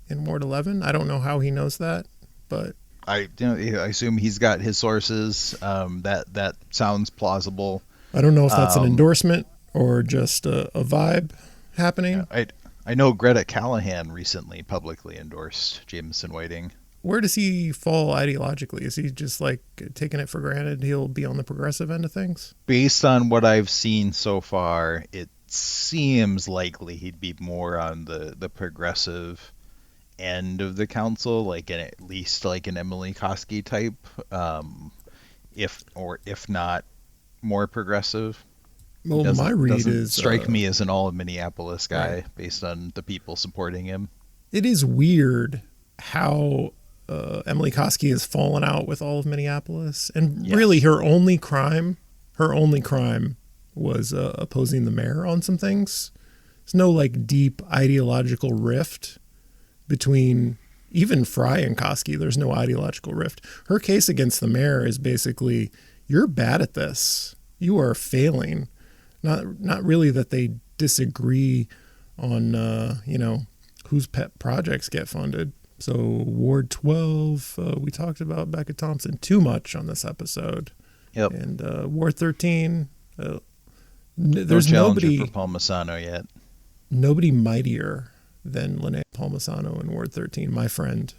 in Ward 11. I don't know how he knows that, but I assume he's got his sources. That sounds plausible. I don't know if that's an endorsement or just a vibe happening. I know Greta Callahan recently publicly endorsed Jameson Whiting. Where does he fall ideologically? Is he just like taking it for granted he'll be on the progressive end of things? Based on what I've seen so far, it seems likely he'd be more on the progressive end of the council, like at least like an Emily Koski type, if not more progressive. Well, my read is strike me as an all Minneapolis guy based on the people supporting him. It is weird how Emily Koski has fallen out with all of Minneapolis, and really her only crime was opposing the mayor on some things. There's no like deep ideological rift between even Frey and Koski. There's no ideological rift. Her case against the mayor is basically, you're bad at this. You are failing. Not really that they disagree on whose pet projects get funded. So Ward 12, we talked about Becka Thompson too much on this episode. Yep. And Ward 13. There's nobody for Palmisano yet. Nobody mightier than Lene Palmisano in Ward 13. My friend,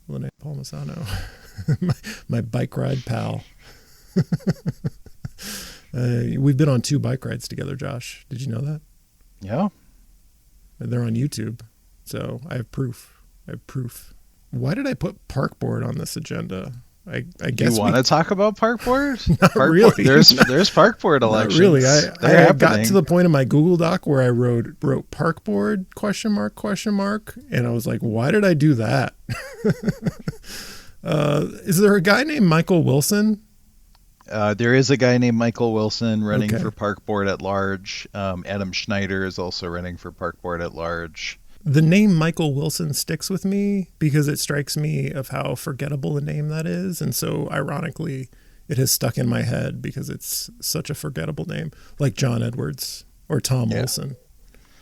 Lene Palmisano, my bike ride pal. We've been on 2 bike rides together, Josh. Did you know that? Yeah. They're on YouTube, so I have proof. Why did I put park board on this agenda? I guess you want to talk about park board? Not really. There's park board elections. Not really. I got to the point in my Google Doc where I wrote park board ? And I was like, why did I do that? Is there a guy named Michael Wilson? There is a guy named Michael Wilson running for park board at large. Adam Schneider is also running for park board at large. The name Michael Wilson sticks with me because it strikes me of how forgettable a name that is. And so ironically, it has stuck in my head because it's such a forgettable name, like John Edwards or Tom Wilson.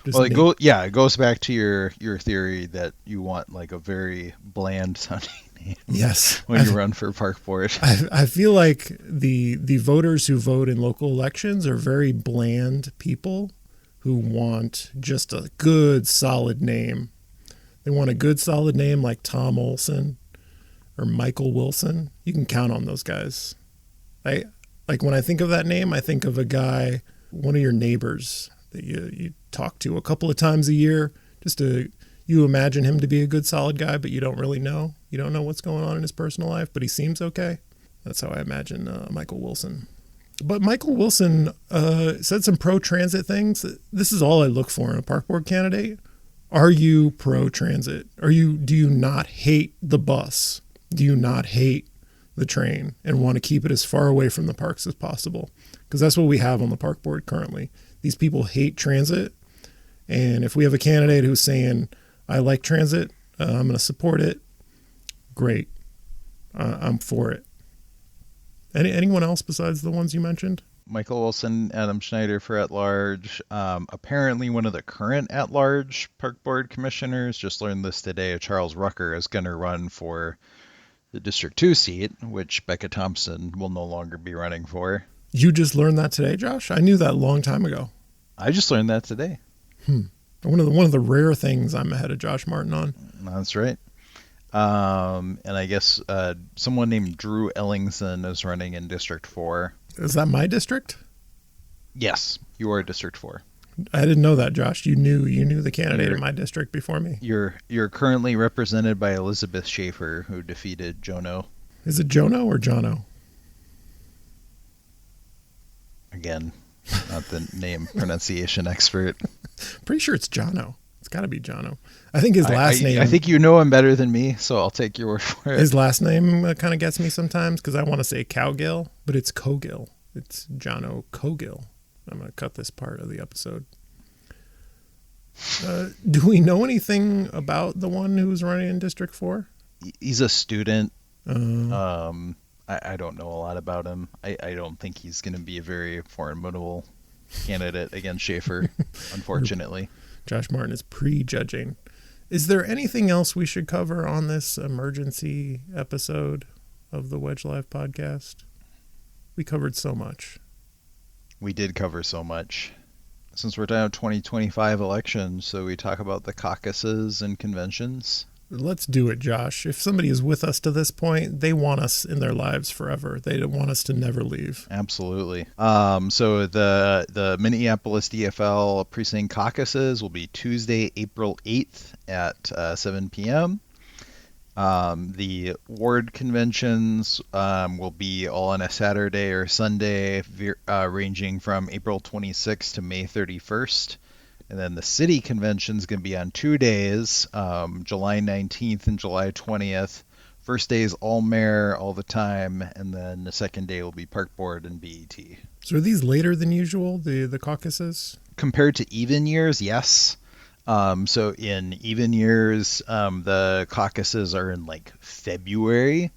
Well, it goes back to your theory that you want like a very bland sounding name. Yes. When you run for park board. I feel like the voters who vote in local elections are very bland people who want just a good, solid name. They want a good, solid name like Tom Olson or Michael Wilson. You can count on those guys. When I think of that name, I think of a guy, one of your neighbors that you talk to a couple of times a year. You imagine him to be a good, solid guy, but you don't really know. You don't know what's going on in his personal life, but he seems okay. That's how I imagine Michael Wilson. But Michael Wilson said some pro-transit things. This is all I look for in a park board candidate. Are you pro-transit? Do you not hate the bus? Do you not hate the train and want to keep it as far away from the parks as possible? Because that's what we have on the park board currently. These people hate transit. And if we have a candidate who's saying, I like transit, I'm going to support it, great. I'm for it. Anyone else besides the ones you mentioned? Michael Wilson, Adam Schneider for at-large. Apparently one of the current at-large park board commissioners, just learned this today, Charles Rucker is going to run for the District 2 seat, which Becka Thompson will no longer be running for. You just learned that today, Josh? I knew that a long time ago. I just learned that today. One of the rare things I'm ahead of Josh Martin on. That's right. And I guess someone named Drew Ellingson is running in District 4. Is that my district? Yes, you are District 4. I didn't know that, Josh. You knew the candidate in my district before me. You're currently represented by Elizabeth Schaefer, who defeated Jono. Is it Jono or Jono? Again, not the name pronunciation expert. Pretty sure it's Jono. It's got to be Jono. I think his last name. I think you know him better than me, so I'll take your word for it. His last name kind of gets me sometimes because I want to say Cowgill, but it's Cogill. It's Jono Cogill. I'm going to cut this part of the episode. Do we know anything about the one who's running in District 4? He's a student. I don't know a lot about him. I don't think he's going to be a very formidable candidate against Schaefer, unfortunately. Josh Martin is prejudging. Is there anything else we should cover on this emergency episode of the Wedge Live podcast? We covered so much. We did cover so much. Since we're down to 2025 elections, so we talk about the caucuses and conventions. Let's do it, Josh. If somebody is with us to this point, they want us in their lives forever. They want us to never leave. Absolutely. So the Minneapolis DFL precinct caucuses will be Tuesday, April 8th at 7 p.m. The ward conventions will be all on a Saturday or Sunday, ranging from April 26th to May 31st. And then the city convention is going to be on 2 days, July 19th and July 20th. First day is all mayor all the time, and then the second day will be park board and BET. So are these later than usual, the caucuses? Compared to even years, yes. So in even years, the caucuses are in like February.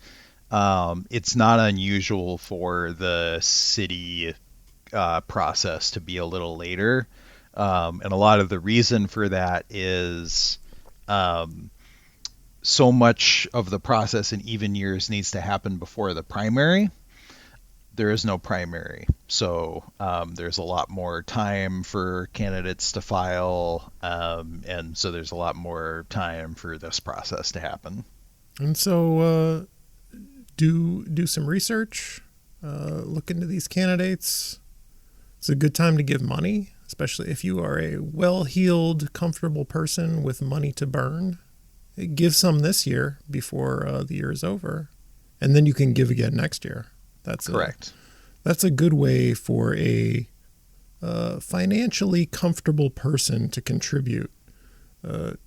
It's not unusual for the city process to be a little later. And a lot of the reason for that is so much of the process in even years needs to happen before the primary. There is no primary. So there's a lot more time for candidates to file. And so there's a lot more time for this process to happen. And so do some research, look into these candidates. It's a good time to give money, especially if you are a well-heeled, comfortable person with money to burn. Give some this year before the year is over, and then you can give again next year. That's correct. That's a good way for a financially comfortable person to contribute in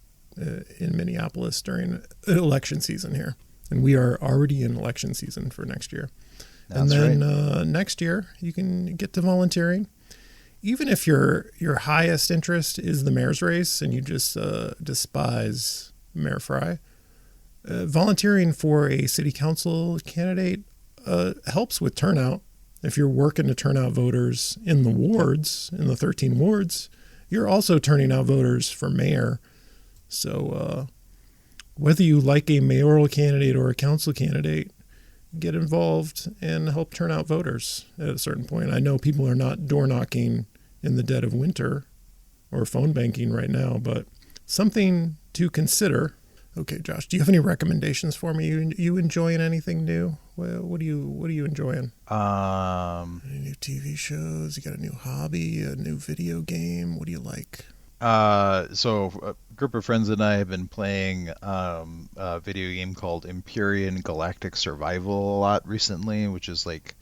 Minneapolis during election season here. And we are already in election season for next year. That's and then next year, you can get to volunteering. Even if your highest interest is the mayor's race and you just despise Mayor Frey, volunteering for a city council candidate helps with turnout. If you're working to turn out voters in the wards, in the 13 wards, you're also turning out voters for mayor. So whether you like a mayoral candidate or a council candidate, get involved and help turn out voters at a certain point. I know people are not door knocking in the dead of winter or phone banking right now, but something to consider. Okay, Josh, do you have any recommendations for me? You enjoying anything new? What are you enjoying? Any new TV shows? You got a new hobby, a new video game? What do you like? So a group of friends and I have been playing a video game called Empyrean Galactic Survival a lot recently, which is like,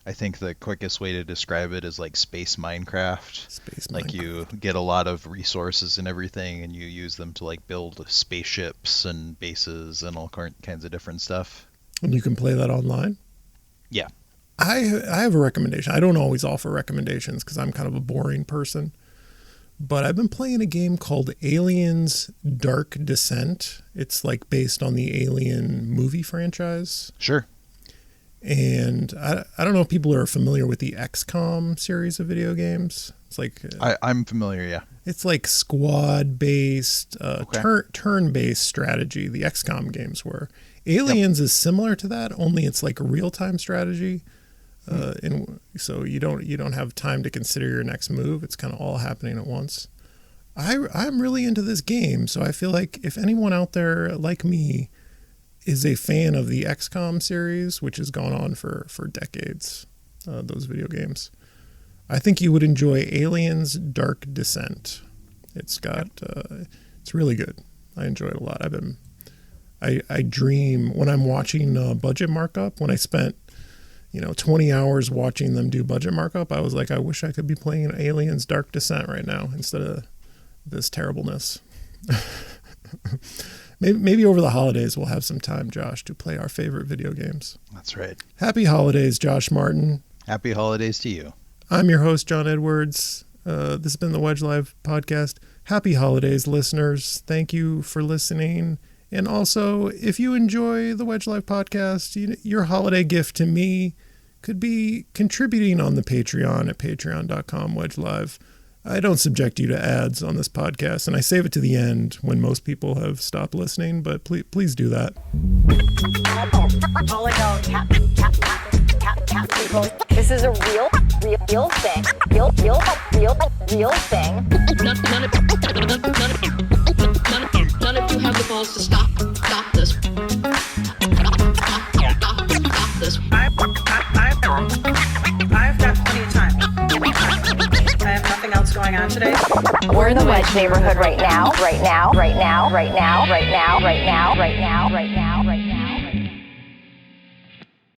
I think the quickest way to describe it is like space Minecraft. Like you get a lot of resources and everything, and you use them to like build spaceships and bases and all kinds of different stuff. And you can play that online? Yeah. I have a recommendation. I don't always offer recommendations because I'm kind of a boring person. But I've been playing a game called Aliens Dark Descent. It's like based on the Alien movie franchise. Sure. And I don't know if people are familiar with the XCOM series of video games. It's like I'm familiar, yeah. It's like squad-based, turn-based strategy. The XCOM games were. Aliens is similar to that, only it's like real-time strategy. And so you don't have time to consider your next move. It's kind of all happening at once. I'm really into this game, so I feel like if anyone out there like me is a fan of the XCOM series, which has gone on for decades, those video games, I think you would enjoy Aliens Dark Descent. It's got it's really good. I enjoy it a lot. I dream when I'm watching budget markup. When I spent 20 hours watching them do budget markup, I was like, I wish I could be playing Aliens Dark Descent right now instead of this terribleness. Maybe over the holidays we'll have some time, Josh, to play our favorite video games. That's right. Happy holidays, Josh Martin. Happy holidays to you. I'm your host, John Edwards. This has been the Wedge Live podcast. Happy holidays, listeners. Thank you for listening. And also, if you enjoy the Wedge Live podcast, your holiday gift to me could be contributing on the Patreon at patreon.com/wedgelive. I don't subject you to ads on this podcast, and I save it to the end when most people have stopped listening, but please do that. This is a real thing. Real thing. None of you have the balls to stop this. Stop this. I've got plenty of time. I have nothing else going on today. We're in the Wedge neighborhood right now.